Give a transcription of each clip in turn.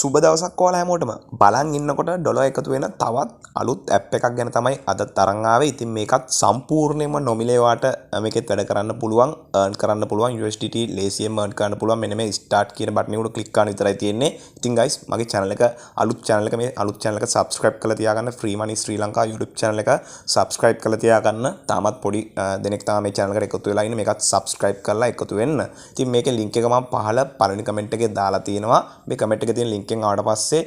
සුබ දවසක් ඔයාලා හැමෝටම බලන් ඉන්නකොට ඩොලර් එකතු වෙන තවත් අලුත් ඇප් එකක් ගැන තමයි අද තරන් ආවේ. ඉතින් මේකත් සම්පූර්ණයෙන්ම නොමිලේ වාට මේකෙත් වැඩ කරන්න පුළුවන්, earn කරන්න පුළුවන්, USDT ලේසියෙන් earn කරන්න පුළුවන්. මෙන්න මේ start කියන බටන් එක උඩ click කරන විතරයි තියෙන්නේ. ඉතින් guys මගේ channel එක අලුත් channel එක subscribe කරලා තියාගන්න. Free Money Sri Lanka YouTube channel එක subscribe කරලා තියාගන්න. තාමත් පොඩි දෙනෙක් තමයි මේ channel එකට එකතු වෙලා ඉන්නේ. මේකත් subscribe කරලා එකතු වෙන්න. ඉතින් මේකේ link එක මම පහළ පළවෙනි comment එකේ දාලා තියෙනවා. මේ comment එකේ තියෙන link එකෙන් ආවට පස්සේ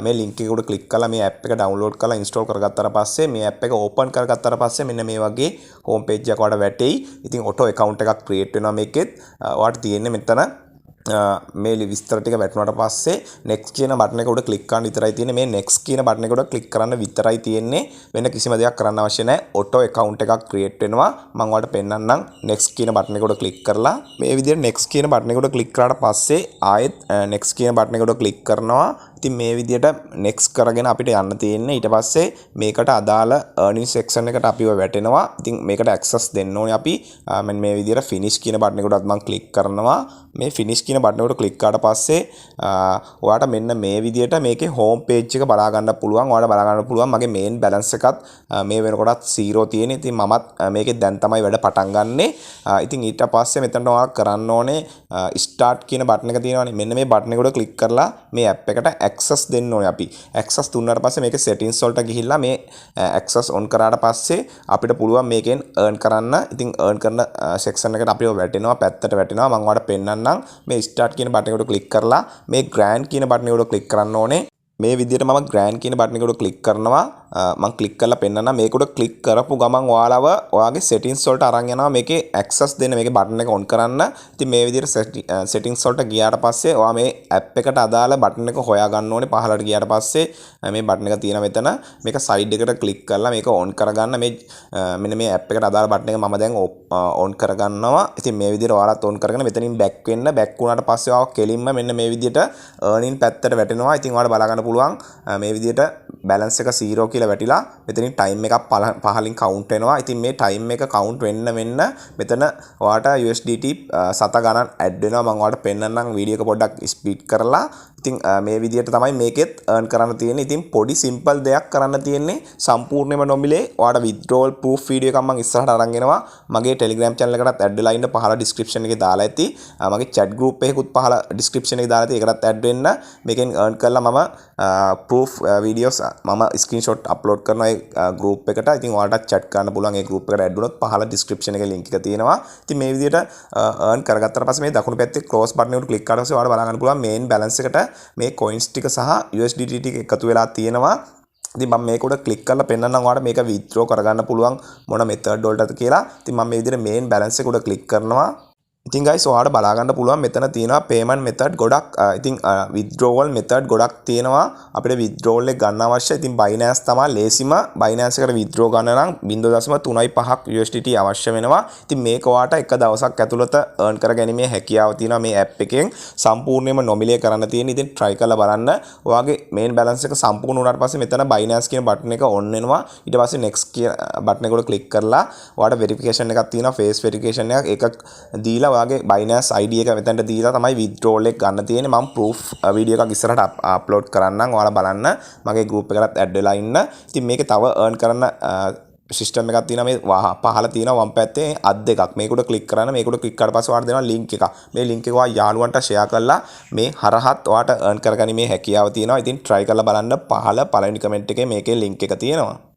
මේ link එක උඩ click කරලා මේ app එක download කරලා install කරගත්තාට පස්සේ මේ app එක open කරගත්තාට පස්සේ මෙන්න මේ වගේ home page එකක් ඔයාලට වැටෙයි. ඉතින් auto account එකක් create වෙනවා මේකෙත්. ඔයාලට තියෙන්නේ මෙතන මේ විස්තර ටික වැටුණාට පස්සේ next කියන බටන් එක උඩ click කරන්න විතරයි තියෙන්නේ. මේ next කියන බටන් එක උඩ click කරන්න විතරයි තියෙන්නේ. වෙන කිසිම දෙයක් කරන්න අවශ්‍ය නැහැ. auto account එකක් create වෙනවා. මම ඔයාලට පෙන්නන්නම්. next කියන බටන් එක උඩ click කරලා මේ විදිහට next කියන බටන් එක උඩ click කරාට පස්සේ ආයෙත් next කියන බටන් එක උඩ click කරනවා. ඉතින් මේ විදිහට next කරගෙන අපිට යන්න තියෙන්නේ. ඊට පස්සේ මේකට අදාළ earning section එකට අපිව වැටෙනවා. ඉතින් මේකට access දෙන්න ඕනේ අපි. මෙන්න මේ විදිහට finish කියන බටන් එක උඩත් මම click කරනවා. මේ finish කියන බටන් එකට click කරාට පස්සේ ඔයාලට මෙන්න මේ විදිහට මේකේ home page එක බලා ගන්න පුළුවන්. ඔයාලට බලා ගන්න පුළුවන් මගේ main balance එකත් මේ වෙනකොටත් 0 තියෙන. ඉතින් මමත් මේකේ දැන් තමයි වැඩ පටන් ගන්නෙ. ඉතින් ඊට පස්සේ මෙතනට ඔයාලා කරන්න ඕනේ start කියන බටන් එක තියෙනවානේ. මෙන්න මේ බටන් එක උඩ click කරලා මේ app එකට access දෙන්න ඕනේ අපි. access දුන්නාට පස්සේ මේකේ settings වලට ගිහිල්ලා මේ access on කරාට පස්සේ අපිට පුළුවන් මේකෙන් earn කරන්න. ඉතින් earn කරන section එකට අපිව වැටෙනවා, පැත්තට වැටෙනවා. මම ඔයාලට පෙන්නන්නම්. මේ start කියන බටන් එක උඩ click කරලා මේ grand කියන බටන් එක උඩ click කරන්න ඕනේ. මේ විදිහට මම grand කියන බටන් එක උඩ click කරනවා. මම click කරලා පෙන්නන්න. මේක උඩ click කරපු ගමන් ඔයාලව ඔයාගේ settings වලට අරන් යනවා. මේකේ access දෙන්න, මේකේ බටන් එක on කරන්න. ඉතින් මේ විදිහට settings වලට ගියාට පස්සේ ඔයා මේ app එකට අදාළ බටන් එක හොයා ගන්න ඕනේ. පහළට ගියාට පස්සේ මේ බටන් එක තියෙන මෙතන මේක side එකට click කරලා මේක on කරගන්න. මේ මෙන්න මේ app එකට අදාළ බටන් එක මම දැන් on කරගන්නවා. ඉතින් මේ විදිහට ඔයාලත් on කරගෙන මෙතනින් back වෙන්න. back වුණාට පස්සේ ඔයාව කෙලින්ම මෙන්න මේ විදිහට earning පැත්තට වැටෙනවා. ඉතින් ඔයාලට බලා ගන්න පුළුවන් මේ විදිහට balance එක 0 කියලා වැටිලා මෙතනින් time එකක් පහලින් count වෙනවා. ඉතින් මේ time එක count වෙන්න මෙතන ඔයාලට USDT සත ගණන් add වෙනවා. මම ඔයාලට පෙන්නන්නම් වීඩියෝ එක පොඩ්ඩක් ස්පීඩ් කරලා. ඉතින් මේ විදිහට තමයි මේකෙත් earn කරන්න තියෙන්නේ. ඉතින් පොඩි simple දෙයක් කරන්න තියෙන්නේ. සම්පූර්ණයෙන්ම නොමිලේ. ඔයාලට withdrawal proof වීඩියෝ එකක් මම ඉස්සරහට අරන් එනවා. මගේ Telegram channel එකටත් add වෙලා ඉන්න පහළ description එකේ දාලා ඇති. මගේ chat group එකකුත් පහළ description එකේ දාලා ඇති. ඒකටත් add වෙන්න. මේකෙන් earn කරලා මම proof videos මම screenshot upload කරනවා ඒ group එකට. ඉතින් ඔයාලට chat කරන්න පුළුවන් ඒ group එකට add වුණොත් පහළ description එකේ link එක තියෙනවා. ඉතින් මේ විදිහට earn කරගත්තාට පස්සේ මේ දකුණු පැත්තේ close button එකට click කරලා පස්සේ ඔයාලට බලා ගන්න පුළුවන් main balance එකට මේ coins ටික සහ USDT ටික එකතු වෙලා තියෙනවා. ඉතින් මම මේක උඩ click කරලා පෙන්නන්නම් ඔයාලට මේක withdraw කරගන්න පුළුවන් මොන method වලටද කියලා. ඉතින් මම මේ විදිහට main balance එක උඩ click කරනවා. ඉතින් guys ඔයාලට බලා ගන්න පුළුවන් මෙතන තියෙනවා payment method ගොඩක්. ඉතින් withdrawal method ගොඩක් තියෙනවා. අපිට withdrawal එක ගන්න අවශ්‍ය. ඉතින් Binance තමයි ලේසිම. Binance එකට withdraw ගන්න නම් 0.35ක් USDT අවශ්‍ය වෙනවා. ඉතින් මේක ඔයාලට එක දවසක් ඇතුළත earn කරගැනීමේ හැකියාව තියෙනවා මේ app එකෙන්. සම්පූර්ණයෙන්ම නොමිලේ කරන්න තියෙන. ඉතින් try කරලා බලන්න. ඔයාගේ main balance එක සම්පූර්ණ වුණාට පස්සේ මෙතන Binance කියන බටන් එක on වෙනවා. ඊට පස්සේ next කියන බටන් එක උඩ click කරලා ඔයාලට verification එකක් තියෙනවා. face verification එකක් දීලා ඔයාගේ Binance ID එක මෙතනට දීලා තමයි withdrawal එක ගන්න තියෙන්නේ. මම proof වීඩියෝ එකක් ඉස්සරහට අප්ලෝඩ් කරන්නම්. ඔයාලා බලන්න. මගේ group එකකට add වෙලා ඉන්න. ඉතින් මේකේ තව earn කරන්න සිස්ටම් එකක් තියෙනවා. මේ පහළ තියෙනවා වම් පැත්තේ අත් දෙකක්. මේක උඩ ක්ලික් කරන්න. මේක උඩ ක්ලික් කරලා පස්සේ ඔයාලට දෙනවා link එකක්. මේ link එක ඔයා යාළුවන්ට share කරලා මේ හරහත් ඔයාලට earn කරගැනීමේ හැකියාව තියෙනවා. ඉතින් try කරලා බලන්න. පහළ පළවෙනි comment එකේ මේකේ link එක තියෙනවා.